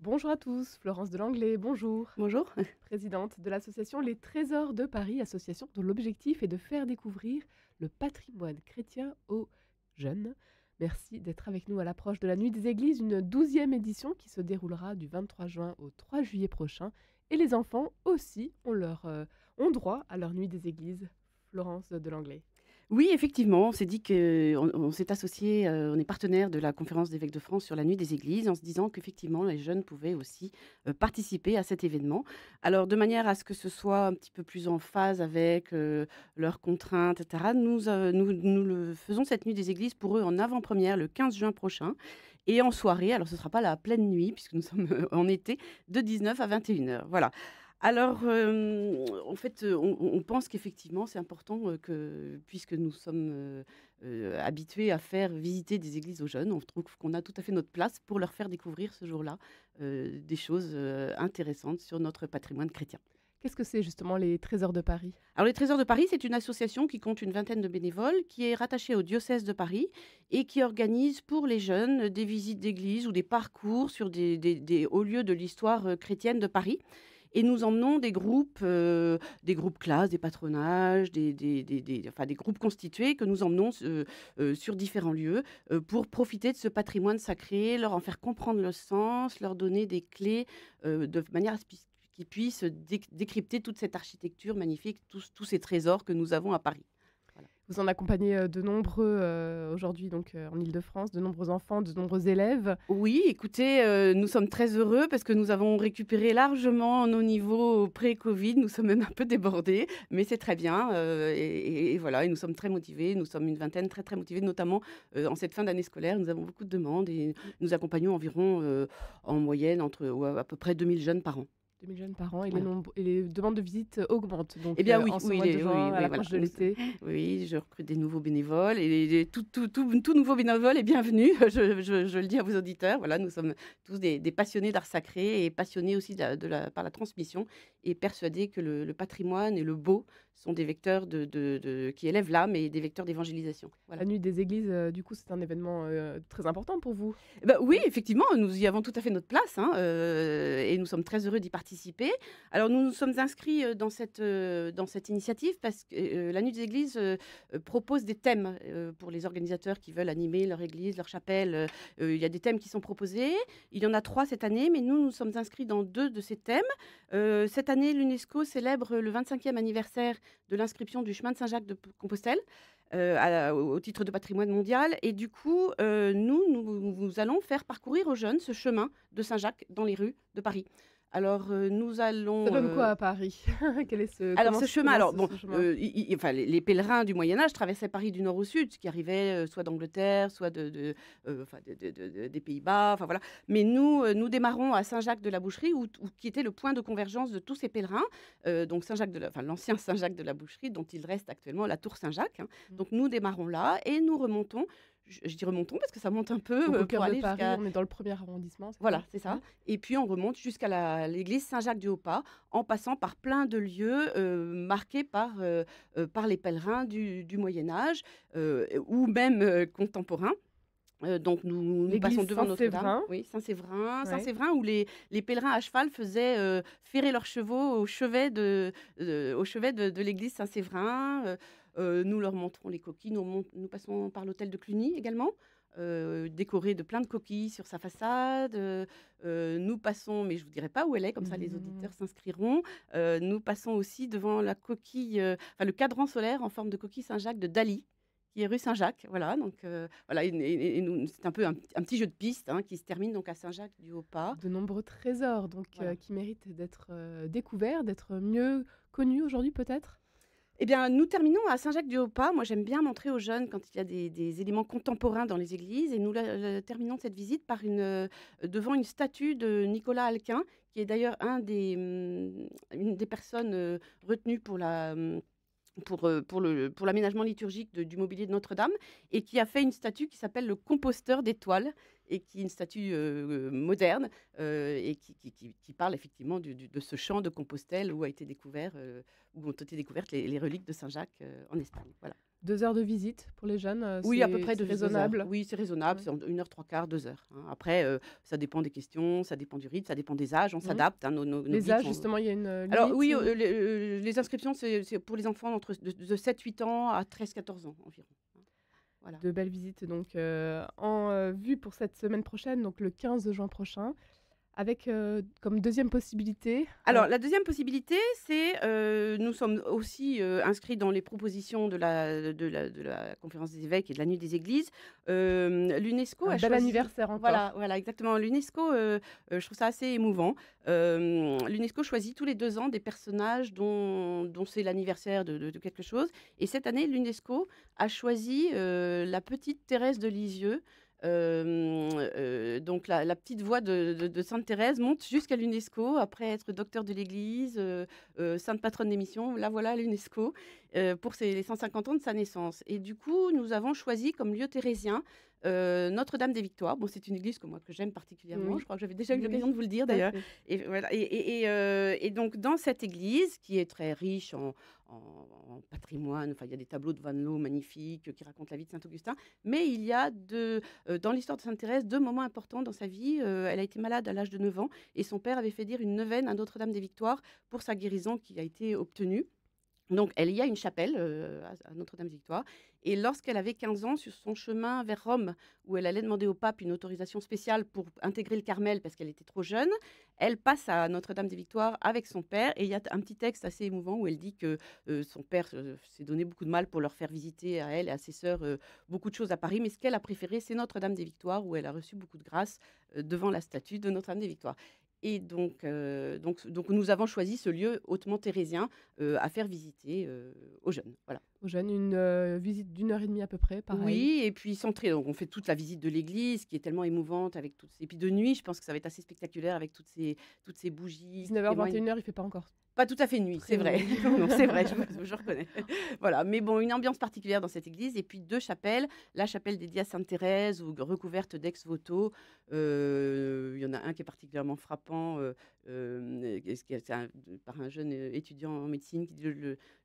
Bonjour à tous, Florence Delanglais, bonjour. Bonjour. Présidente de l'association Les Trésors de Paris, association dont l'objectif est de faire découvrir le patrimoine chrétien aux jeunes. Merci d'être avec nous à l'approche de la Nuit des Églises, une 12e édition qui se déroulera du 23 juin au 3 juillet prochain. Et les enfants aussi ont droit à leur Nuit des Églises. Florence Delanglais. Oui, effectivement, on s'est dit qu'on s'est associé, on est partenaire de la Conférence d'évêques de France sur la Nuit des Églises, en se disant qu'effectivement, les jeunes pouvaient aussi participer à cet événement. Alors, de manière à ce que ce soit un petit peu plus en phase avec leurs contraintes, etc., nous le faisons cette Nuit des Églises pour eux en avant-première le 15 juin prochain et en soirée. Alors, ce ne sera pas la pleine nuit, puisque nous sommes en été, de 19 à 21 heures. Voilà. Alors, en fait, on pense qu'effectivement, c'est important, que puisque nous sommes, habitués à faire visiter des églises aux jeunes, on trouve qu'on a tout à fait notre place pour leur faire découvrir ce jour-là, des choses, intéressantes sur notre patrimoine chrétien. Qu'est-ce que c'est justement les Trésors de Paris? Alors, les Trésors de Paris, c'est une association qui compte une vingtaine de bénévoles, qui est rattachée au diocèse de Paris et qui organise pour les jeunes des visites d'églises ou des parcours sur des hauts lieux de l'histoire, chrétienne de Paris. Et nous emmenons des groupes classes, des patronages, enfin, des groupes constitués que nous emmenons sur différents lieux pour profiter de ce patrimoine sacré, leur en faire comprendre le sens, leur donner des clés de manière à ce qu'ils puissent décrypter toute cette architecture magnifique, tous ces trésors que nous avons à Paris. Voilà. Vous en accompagnez de nombreux aujourd'hui donc en Île-de-France, de nombreux enfants, de nombreux élèves. Oui, écoutez, nous sommes très heureux parce que nous avons récupéré largement nos niveaux pré-Covid. Nous sommes même un peu débordés, mais c'est très bien. Et voilà, et nous sommes très motivés. Nous sommes une vingtaine très, très motivés, notamment en cette fin d'année scolaire. Nous avons beaucoup de demandes et nous accompagnons environ, en moyenne, à peu près 2000 jeunes par an. 2000 jeunes par an et Voilà. les demandes de visite augmentent donc Eh bien oui, en ce oui, mois de oui, juin, à oui, voilà. l'approche de l'été. Oui, je recrute des nouveaux bénévoles et tout nouveau bénévole est bienvenu. Je le dis à vos auditeurs. Voilà, nous sommes tous des passionnés d'art sacré et passionnés aussi par la transmission et persuadés que le patrimoine et le beau sont des vecteurs qui élèvent l'âme et des vecteurs d'évangélisation. Voilà. La nuit des églises, du coup, c'est un événement très important pour vous. Bah, oui, effectivement, nous y avons tout à fait notre place, hein, et nous sommes très heureux d'y participer. Alors nous nous sommes inscrits, dans cette initiative parce que, la Nuit des Églises, propose des thèmes, pour les organisateurs qui veulent animer leur église, leur chapelle. Il y a des thèmes qui sont proposés. Il y en a 3 cette année, mais nous sommes inscrits dans 2 de ces thèmes. Cette année, l'UNESCO célèbre le 25e anniversaire de l'inscription du chemin de Saint-Jacques de Compostelle. Au titre de patrimoine mondial. Et du coup, nous allons faire parcourir aux jeunes ce chemin de Saint-Jacques dans les rues de Paris. Alors, nous Ça allons... donne quoi à Paris? Quel est Alors, comment ce se chemin, commence alors bon, ce chemin? enfin, les pèlerins du Moyen Âge traversaient Paris du nord au sud, qui arrivaient soit d'Angleterre, soit enfin, des Pays-Bas, enfin voilà. Mais nous démarrons à Saint-Jacques de la Boucherie, qui était le point de convergence de tous ces pèlerins. Donc enfin, l'ancien Saint-Jacques de la Boucherie, dont il reste actuellement la tour Saint-Jacques, hein. Donc nous démarrons là et nous remontons. Je dis remontons parce que ça monte un Donc peu au cœur pour de aller Paris, jusqu'à... on est dans le premier arrondissement, c'est Voilà, ça? c'est ça. Ouais. Et puis on remonte jusqu'à l'église Saint-Jacques-du-Haut-Pas, en passant par plein de lieux marqués par les pèlerins du Moyen Âge ou même contemporains. Donc nous passons L'église devant Notre-Dame, Saint-Séverin. oui, Saint-Séverin, Ouais. Saint-Séverin où les pèlerins à cheval faisaient ferrer leurs chevaux au chevet de l'église Saint-Séverin. Nous leur montrons les coquilles. Nous passons par l'hôtel de Cluny également, décoré de plein de coquilles sur sa façade. Nous passons, mais je vous dirai pas où elle est, comme ça les Mmh. auditeurs s'inscriront. Nous passons aussi devant la coquille, enfin le cadran solaire en forme de coquille Saint-Jacques de Dali, qui est rue Saint-Jacques. Voilà, donc voilà, c'est un peu un petit jeu de piste, hein, qui se termine donc à Saint-Jacques-du-Haut-Pas. De nombreux trésors donc Voilà. qui méritent d'être découverts, d'être mieux connus aujourd'hui peut-être? Eh bien, nous terminons à Saint-Jacques-du-Haut-Pas. Moi, j'aime bien montrer aux jeunes quand il y a des éléments contemporains dans les églises. Et nous terminons cette visite par devant une statue de Nicolas Alquin, qui est d'ailleurs une des personnes retenues pour l'aménagement liturgique du mobilier de Notre-Dame, et qui a fait une statue qui s'appelle le composteur d'étoiles, et qui est une statue moderne, et qui parle effectivement de ce champ de Compostelle où ont été découvertes les reliques de Saint-Jacques en Espagne. Voilà. 2 heures de visite pour les jeunes, Oui, à peu près c'est 2 heures. raisonnable? Oui, c'est raisonnable, Ouais. c'est en 1 heure, 3/4, 2 heures, hein. Après, ça dépend des questions, ça dépend du rythme, ça dépend des âges, on Mmh. s'adapte, hein, nos Les guides âges sont justement, il y a une, alors limite oui, ou? les inscriptions, c'est pour les enfants entre de 7-8 ans à 13-14 ans environ, hein. Voilà. De belles visites donc en vue pour cette semaine prochaine, donc le 15 juin prochain, avec, comme deuxième possibilité, Alors, la deuxième possibilité, c'est, nous sommes aussi, inscrits dans les propositions de la conférence des évêques et de la nuit des églises. L'UNESCO un a bel choisi anniversaire voilà, encore. voilà, exactement. L'UNESCO, je trouve ça assez émouvant. L'UNESCO choisit tous les 2 ans des personnages dont c'est l'anniversaire de quelque chose et cette année, l'UNESCO a choisi, la petite Thérèse de Lisieux. Donc la petite voix de sainte Thérèse monte jusqu'à l'UNESCO après être docteur de l'Église, sainte patronne des missions. La voilà à l'UNESCO, pour les 150 ans de sa naissance et du coup, nous avons choisi comme lieu thérésien, Notre-Dame des Victoires. Bon, c'est une église que j'aime particulièrement. Oui, Je crois que j'avais déjà eu oui, l'occasion de vous le dire tout à d'ailleurs fait. et voilà et donc dans cette église qui est très riche en patrimoine, enfin il y a des tableaux de Vanloo magnifiques, qui racontent la vie de saint Augustin, mais il y a dans l'histoire de sainte Thérèse, 2 moments importants dans sa vie. Elle a été malade à l'âge de 9 ans et son père avait fait dire une neuvaine à Notre-Dame des Victoires pour sa guérison qui a été obtenue. Donc il y a une chapelle, à Notre-Dame-des-Victoires et lorsqu'elle avait 15 ans, sur son chemin vers Rome, où elle allait demander au pape une autorisation spéciale pour intégrer le Carmel parce qu'elle était trop jeune, elle passe à Notre-Dame-des-Victoires avec son père et il y a un petit texte assez émouvant où elle dit que, son père, s'est donné beaucoup de mal pour leur faire visiter à elle et à ses sœurs, beaucoup de choses à Paris, mais ce qu'elle a préféré, c'est Notre-Dame-des-Victoires où elle a reçu beaucoup de grâce, devant la statue de Notre-Dame-des-Victoires et donc nous avons choisi ce lieu hautement thérésien à faire visiter, aux jeunes, voilà. Aux jeunes, une, visite d'1 heure et demie à peu près, pareil. Oui et puis centré, donc on fait toute la visite de l'église qui est tellement émouvante avec toutes ces et puis de nuit, je pense que ça va être assez spectaculaire avec toutes ces bougies qui 19:00, témoignent 21:00, il fait pas encore pas tout à fait nuit, c'est très vrai. nuit. Non, c'est vrai, je reconnais. Voilà, mais bon, une ambiance particulière dans cette église et puis 2 chapelles. La chapelle dédiée à sainte Thérèse ou recouverte d'ex-voto. Il y en a un qui est particulièrement frappant, par un jeune, étudiant en médecine qui dit: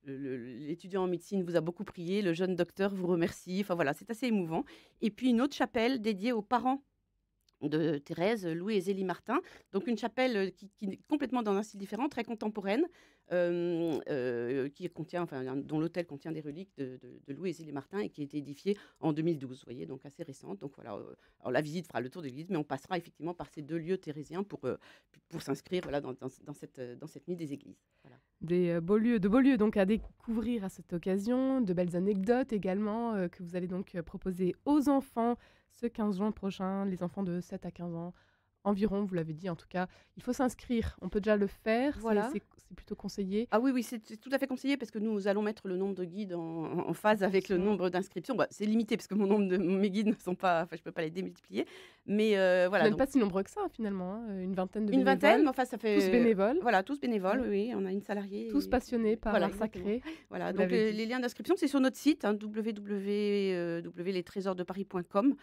L'étudiant en médecine vous a beaucoup prié, le jeune docteur vous remercie». Enfin voilà, c'est assez émouvant et puis une autre chapelle dédiée aux parents de Thérèse, Louis et Zélie Martin. Donc une chapelle, qui est complètement dans un style différent, très contemporaine, qui contient enfin, dont l'autel contient des reliques de Louis et Zélie Martin et qui a été édifiée en 2012, vous voyez? Donc assez récente. Donc voilà, alors la visite fera le tour de l'église, mais on passera effectivement par ces 2 lieux thérésiens pour s'inscrire, voilà, dans cette nuit des églises. Voilà. Des, beaux lieux donc à découvrir à cette occasion, de belles anecdotes également, que vous allez donc, proposer aux enfants ce 15 juin prochain, les enfants de 7 à 15 ans environ, vous l'avez dit en tout cas. Il faut s'inscrire, on peut déjà le faire, Voilà. c'est plutôt conseillé. Ah oui, oui, c'est tout à fait conseillé parce que nous allons mettre le nombre de guides en phase avec le nombre d'inscriptions. Bah, c'est limité parce que mes guides ne sont pas enfin, je peux pas les démultiplier. Mais C'est voilà, même donc pas si nombreux que ça finalement, hein, une vingtaine de une vingtaine, mais bénévoles, enfin ça tous fait bénévoles, voilà, tous bénévoles, ouais, oui, oui, on a une salariée tous passionnés par voilà, l'art exactement. sacré, Voilà, vous donc l'avez les dit. liens d'inscription, c'est sur notre site, hein, www.lestrésorsdeparis.com.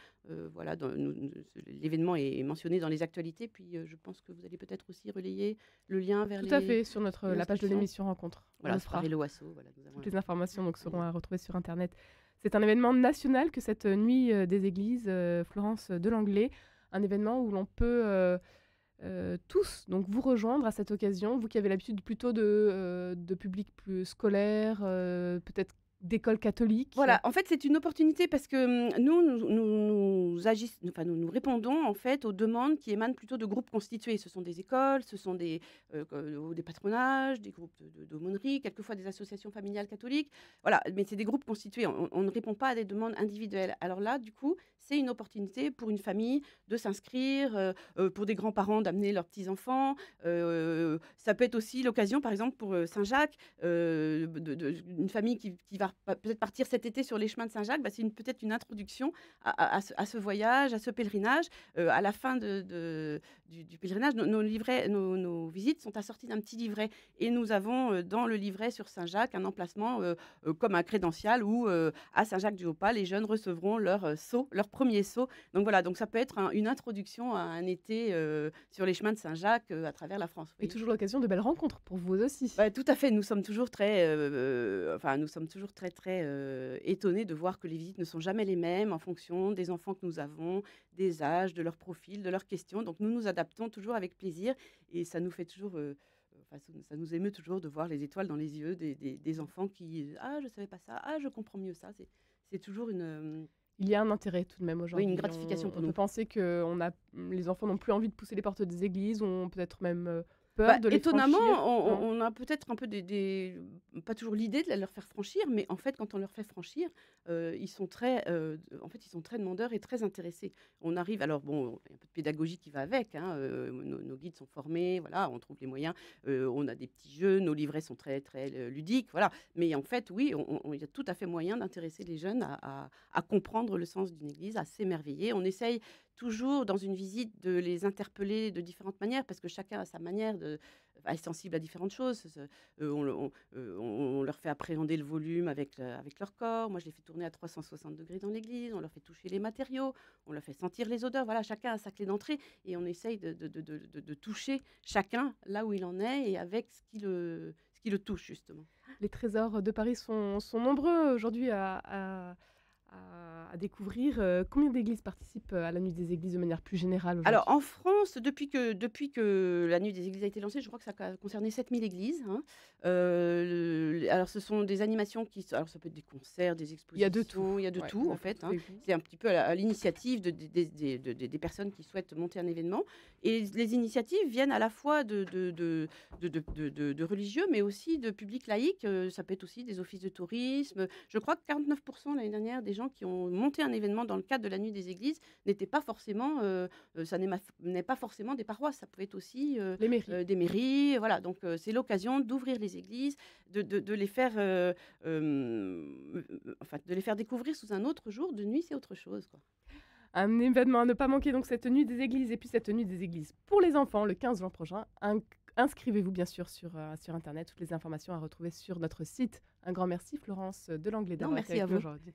Voilà, l'événement est mentionné dans les actualités, puis je pense que vous allez peut-être aussi relayer le lien vers Tout à fait, sur les la page de inscriptions. l'émission Rencontre, on Voilà, le c'est par fera. Helloasso, voilà, nous avons Toutes les informations donc seront voilà. à retrouver sur internet. C'est un événement national que cette nuit des églises Florence de Langlais, un événement où l'on peut tous donc vous rejoindre à cette occasion, vous qui avez l'habitude plutôt de public plus scolaire, peut-être d'école catholique. Voilà, en fait, c'est une opportunité parce que nous répondons en fait aux demandes qui émanent plutôt de groupes constitués. Ce sont des écoles, ce sont des patronages, des groupes d'aumônerie, quelquefois des associations familiales catholiques. Voilà, mais c'est des groupes constitués. On ne répond pas à des demandes individuelles. Alors là, du coup, c'est une opportunité pour une famille de s'inscrire, pour des grands-parents d'amener leurs petits-enfants. Ça peut être aussi l'occasion, par exemple, pour Saint-Jacques, une famille qui va peut-être partir cet été sur les chemins de Saint-Jacques. Bah, c'est peut-être une introduction à ce voyage, à ce pèlerinage. À la fin du pèlerinage, nos visites sont assorties d'un petit livret. Et nous avons dans le livret sur Saint-Jacques un emplacement comme un crédential où à Saint-Jacques-du-Haut-Pas, les jeunes recevront leur premier saut. Donc voilà, donc ça peut être une introduction à un été sur les chemins de Saint-Jacques à travers la France. Et toujours l'occasion de belles rencontres pour vous aussi. Bah, tout à fait, nous sommes toujours très, très, étonnés de voir que les visites ne sont jamais les mêmes en fonction des enfants que nous avons, des âges, de leur profil, de leurs questions. Donc nous nous adaptons toujours avec plaisir et ça nous fait toujours, enfin ça nous émeut toujours de voir les étoiles dans les yeux des enfants qui: «Ah je savais pas ça, ah je comprends mieux ça». C'est toujours Il y a un intérêt tout de même oui, une aujourd'hui. gratification pour On peut nous. penser que les enfants n'ont plus envie de pousser les portes des églises, ont peut-être même Bah, peur de les étonnamment, franchir, non? on a peut-être un peu pas toujours l'idée de la leur faire franchir, mais en fait, quand on leur fait franchir, ils sont très, en fait, ils sont très demandeurs et très intéressés. On arrive alors bon, il y a un peu de pédagogie qui va avec, hein, nos guides sont formés, voilà, on trouve les moyens, on a des petits jeux, nos livrets sont très, très, ludiques, voilà. Mais en fait, oui, il y a tout à fait moyen d'intéresser les jeunes à comprendre le sens d'une église, à s'émerveiller. On essaye toujours dans une visite de les interpeller de différentes manières parce que chacun a sa manière est sensible à différentes choses. On leur fait appréhender le volume avec leur corps. Moi, je les fais tourner à 360 degrés dans l'église. On leur fait toucher les matériaux. On leur fait sentir les odeurs. Voilà, chacun a sa clé d'entrée et on essaye de toucher chacun là où il en est et avec ce qui le touche justement. Les trésors de Paris sont nombreux aujourd'hui à découvrir. Combien d'églises participent à la Nuit des Églises de manière plus générale Alors aujourd'hui? en France, depuis que la Nuit des Églises a été lancée, je crois que ça a concerné 7 000 églises, hein. Alors ce sont des animations alors ça peut être des concerts, des Il y a de tout. expositions, il y a de Ouais, tout en n'importe fait, hein. quelle église. C'est un petit peu à l'initiative des personnes qui souhaitent monter un événement et les initiatives viennent à la fois de religieux, mais aussi de publics laïcs, ça peut être aussi des offices de tourisme. Je crois que 49 l'année dernière des gens qui ont monté un événement dans le cadre de la Nuit des Églises n'étaient pas forcément, ça n'est pas forcément des paroisses, ça peut être aussi, Les mairies. des mairies, voilà. Donc c'est l'occasion d'ouvrir les églises, de les faire, enfin de les faire découvrir sous un autre jour. De nuit, c'est autre chose, quoi. Un événement à ne pas manquer, donc cette Nuit des Églises et puis cette Nuit des Églises pour les enfants le 15 juin prochain. Inscrivez-vous bien sûr sur internet, toutes les informations à retrouver sur notre site. Un grand merci Florence Delanglais Non, d'avoir été merci à avec nous vous. aujourd'hui.